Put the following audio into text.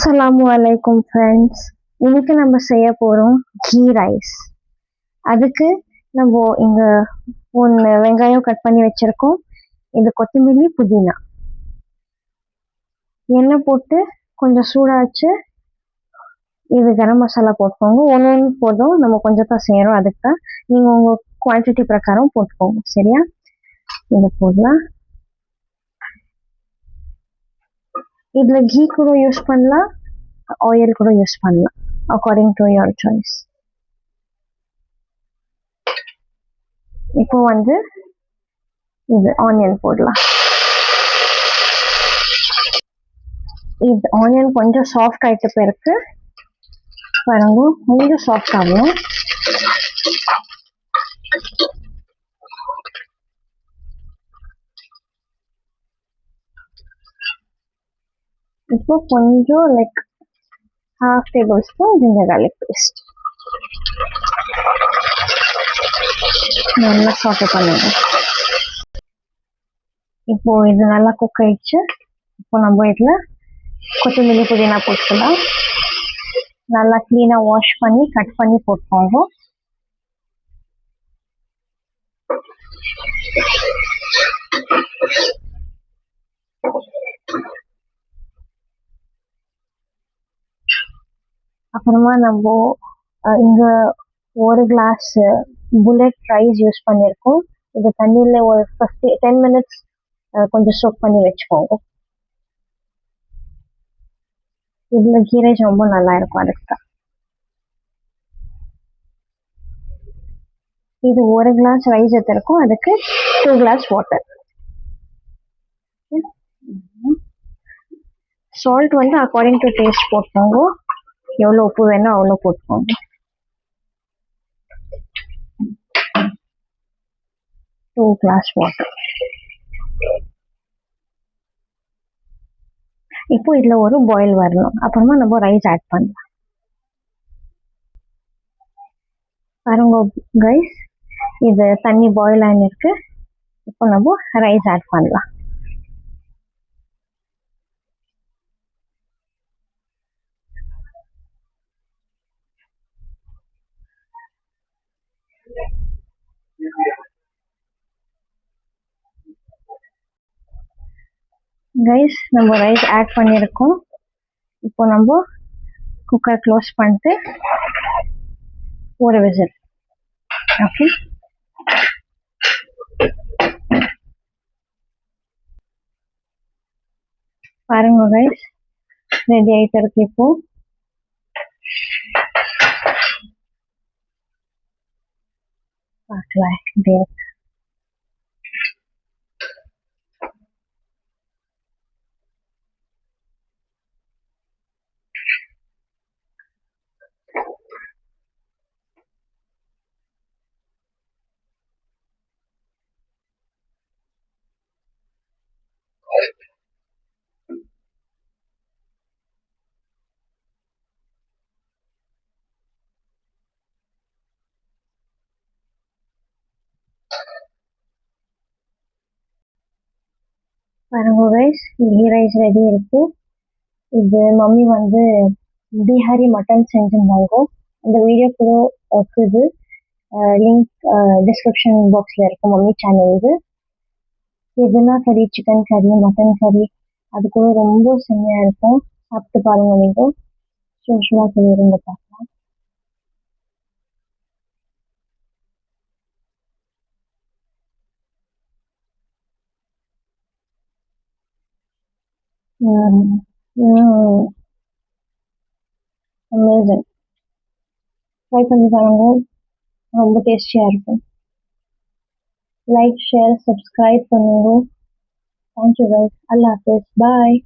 அஸ்ஸலாமு அலைக்கும் ஃப்ரெண்ட்ஸ். இன்னைக்கு நம்ம செய்ய போகிறோம் கீ ரைஸ். அதுக்கு நம்ம இங்கே ஒன்று வெங்காயம் கட் பண்ணி வச்சுருக்கோம். இது கொத்தமல்லி, புதினா. எண்ணெய் போட்டு கொஞ்சம் சூடாச்சு. இது கரம் மசாலா போட்டுக்கோங்க. ஒன்று ஒன்று போதும், நம்ம கொஞ்சம் தான் செய்கிறோம். அதுக்கு தான் நீங்கள் உங்கள் குவான்டிட்டி பிரகாரம் போட்டுக்கோங்க. சரியா? இதை போடலாம். இதில் கீ கூட யூஸ் பண்ணலாம், ஆயில் கூட யூஸ் பண்ணலாம், அக்கார்டிங் டு யுவர் சாய்ஸ். இப்போ இது ஆனியன் போடலாம். இது ஆனியன் கொஞ்சம் சாஃப்ட் ஆகிட்ட பிறகு பாருங்க, கொஞ்சம் சாஃப்ட் ஆகணும். இப்போ கொஞ்சம் like 1/2 tablespoon ginger garlic paste நல்லா சாஃப்ட் பண்ணுங்க. இப்போ இது நல்லா குக் ஆயிடுச்சு. இப்போ நம்ம இதில் கொத்தமல்லி, புதினா போட்டுக்கலாம். நல்லா க்ளீனாக வாஷ் பண்ணி கட் பண்ணி போட்டுக்கோங்க. அப்புறமா நம்ம இங்கே 1 கிளாஸ் புல்லட் ரைஸ் யூஸ் பண்ணியிருக்கோம். இது தண்ணியில் ஒரு ஃபஸ்ட்டு 10 மினிட்ஸ் கொஞ்சம் சோக் பண்ணி வச்சுக்கோங்க. இதில் கீ ரைஸ் ரொம்ப நல்லா இருக்கும். அதுக்கு தான் இது 1 கிளாஸ் ரைஸ் எடுத்திருக்கோம். அதுக்கு 2 glass water. Salt according to taste போட்டுக்கோங்க. எவ்வளோ உப்பு வேணும் அவ்வளோ போட்டுக்கோங்க. 2 கிளாஸ் வாட்டர். இப்போ இதில் ஒரு பாயில் வரணும். அப்புறமா நம்ம ரைஸ் ஆட் பண்ணலாம். பாருங்க கைஸ், இது தண்ணி பாயில் ஆகிருக்கு. இப்போ நம்ம ரைஸ் ஆட் பண்ணலாம். கைஸ், நம்ம ரைஸ் ஆட் பண்ணியிருக்கோம். இப்போ நம்ம குக்கர் க்ளோஸ் பண்ணிட்டு ஒரு விசில். ஓகே, பாருங்க கைஸ், ரெடி ஆகிட்டு இருக்கு. இப்போ பார்க்கலாம். பாருங்க கைஸ், கீ ரைஸ் ரெடி இருக்கு. இது மம்மி பீஹாரி மட்டன் செஞ்சிருந்தாங்க. அந்த வீடியோ கூட இருக்குது. லிங்க் டிஸ்கிரிப்ஷன் பாக்ஸில் இருக்கும். மம்மி சேனல் எதுனா கறி, சிக்கன் கறி, மட்டன் கறி, அது கூட ரொம்ப செம்மையாக இருக்கும். சாப்பிட்டு பாருங்க. நீங்கள் சும்மா சொல்லிடுங்க பார்க்கலாம். அமேசிங். ட்ரை பண்ணி பாருங்க, ரொம்ப டேஸ்டியாக இருக்கும். லைக், ஷேர், சப்ஸ்கிரைப் பண்ணுங்க. Thank you guys. அல்லாஹ் ஹாஃபிஸ். பாய்.